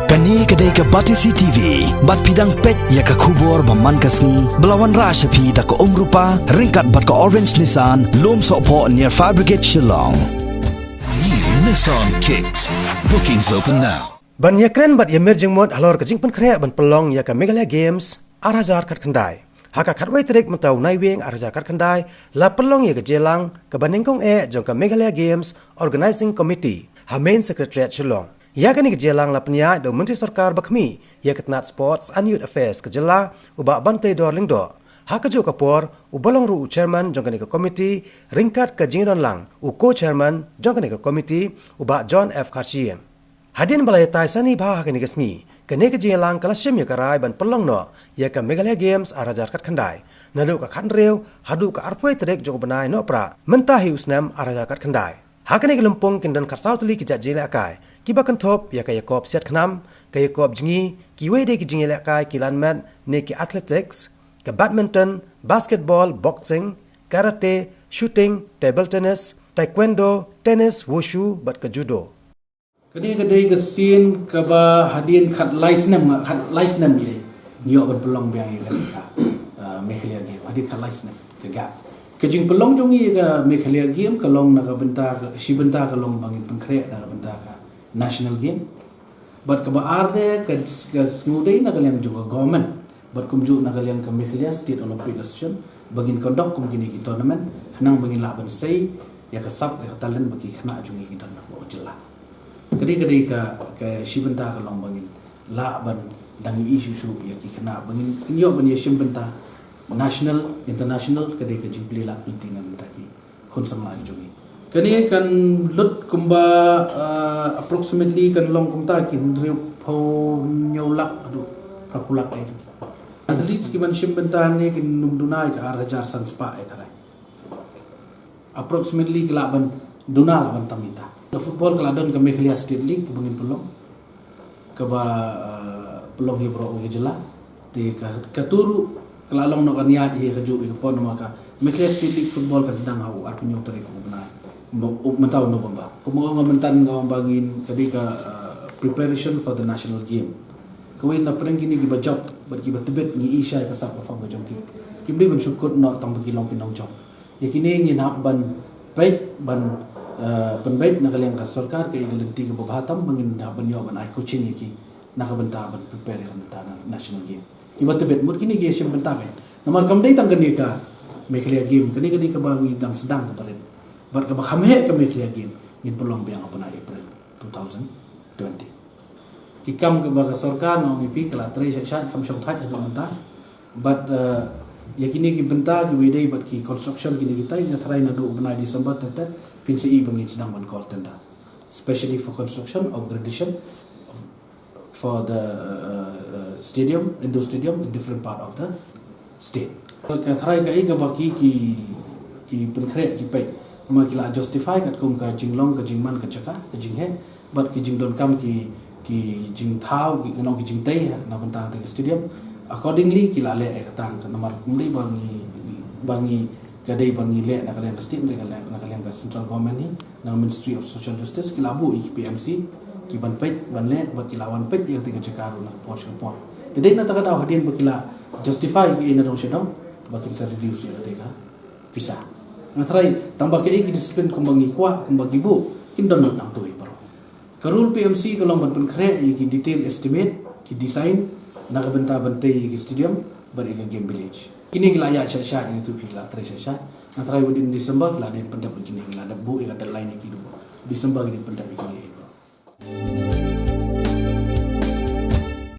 Kani kedai ke Batisi TV, bat pidang pet ya ke kubur baman kasni, belawan rashapi da ke rupa, ringkat bat ke orange Nissan, lom sokpo near Fire Brigade Shillong. New Nissan Kicks. Bookings open now. Ban ya keren bat ya merjeng mod halor ke jing pen krea ban pelong ya ke Meghalaya Games, arazar kat kendai. Haka katwai terik mentau naiwing arazar kat kendai, la pelong ya ke jelang, ke baningkong jong ke Meghalaya Games Organizing Committee, ha main secretariat Shillong. Ya kini kejelang la penya do Menteri Sarkar Bakmi ya ketnat Sports and Youth Affairs kejela uba bantai dor lingdo. Ha kejo kapor ubalong ru chairman jong kini ke komiti ringkat ke jingdon lang u co-chairman jong kini ke komiti uba John F. Kharchiem. Hadin balai taisani bah kini kesni kini kejelang kalasyem ya karai ban pelong no ya ke Meghalaya Games arajar kat kandai. Nadu ke khanreu hadu ke arpoi terek jong benai no pra mentahi usnam arajar kat kandai. Ha kini ke lempung kindon karsau tuli kijat jele akai. Kiba kentop ya kaya kop siat kenam, kaya kop jengi, kiwe de ki jengi lekai kilan med ne ki athletics, ke badminton, basketball, boxing, karate, shooting, table tennis, taekwondo, tennis, wushu, bat ke judo. Kedai ke sin ke ba hadin kat license ye niok ban pelong biang ye ka Meghalaya Game hadin kat license ke gap. Kejing pelong jongi ke Meghalaya Game kalong na ka benta ke si benta kalong bangin pengkrek na ka benta ka national game, but kebaar de ke semudai nak kalian juga government, but kumju nak kalian ke Meghalaya State Olympic Association, bagin kondok kum gini ki tournament, kenang bagin laban say, ya ke sub ya ke talent bagi kena jungi kita nak bawa jelah. Kedai ke sibenta kalong bagin laban dangi isu ya ki kena bagin nyok bagin sibenta national international kedai ke jingpli lah pentingan taki konsum lagi jungi. Kani kan lut kumba approximately kan long kumta kin riu pau nyolak adu prakulak ai. Atlet kiman simbentan ni kin numdunai ka arajar sanspa ai tharai. Approximately kelaban dunal ban tamita. The football keladon ke Meghalaya State League bangin pelong. Ke ba pelong hi bro ke jela. Ti ka turu kelalong no kan ya hi kaju ke pon maka Meghalaya State League football kan sedang hau arpunyo teri ko benai. Mentau no bomba. Kumaga mentan ngawang bangin kadika preparation for the national game. Kawin na perang kini giba job bat giba tebet ni isya ka sak fa ga jongki. Kimli ban syukur no tang bagi long pinong job. Ya kini ngin hak ban baik ban penbaik na kalian ka sarkar ka igalin tiga babahatam bangin na ban yo ban ai coaching yaki na ka banta ban prepare ka banta national game. Giba tebet mud kini gi syem banta ben. Nomor kam dai tang ka Meghalaya Game kani ka bangi dang sedang ka parin. But ke bakhamhe ke Meghalaya Game ngin pelong biang apa na April 2020. Kikam ke baka sarkar no ngipi kala tre syak kam syong that ado manta. But yakini ki benta ki wedai but ki construction kini kita nya try na do benai December tata PNCE bangin sedang ban call tender. Especially for construction upgradation for the stadium, indoor stadium in different part of the state. Ka try ka ai ka baki ki penkrek ki pai makila justify kat kum ka jinglong ka jingman ka chaka ka jinghe but ki jingdon kam ki jing thau ki no ki jingtai na bantang te stadium accordingly kila le ka tang ka nomor kumli bangi kadai bangi le na kalian state na kalian ka central government ni na Ministry of Social Justice kila bu PMC ki ban pet ban le ba kila wan pet ya te ka chaka na poch ka pon tedai na ta ka daw hadin ba kila justify ki ina dong sedong ba kila reduce ya te ka pisah. Natrai tambah ke iki disiplin kumbangi kwa kumbagi bu kindon nang tu baro. Karul PMC kalau ban penkre iki detail estimate ki design na ka benta bantai ki stadium bari ka game village. Kini kila ya sya ini tu pila tre sya. Natrai within December kila den pendap kini kila ada bu ila deadline iki du. December ini pendap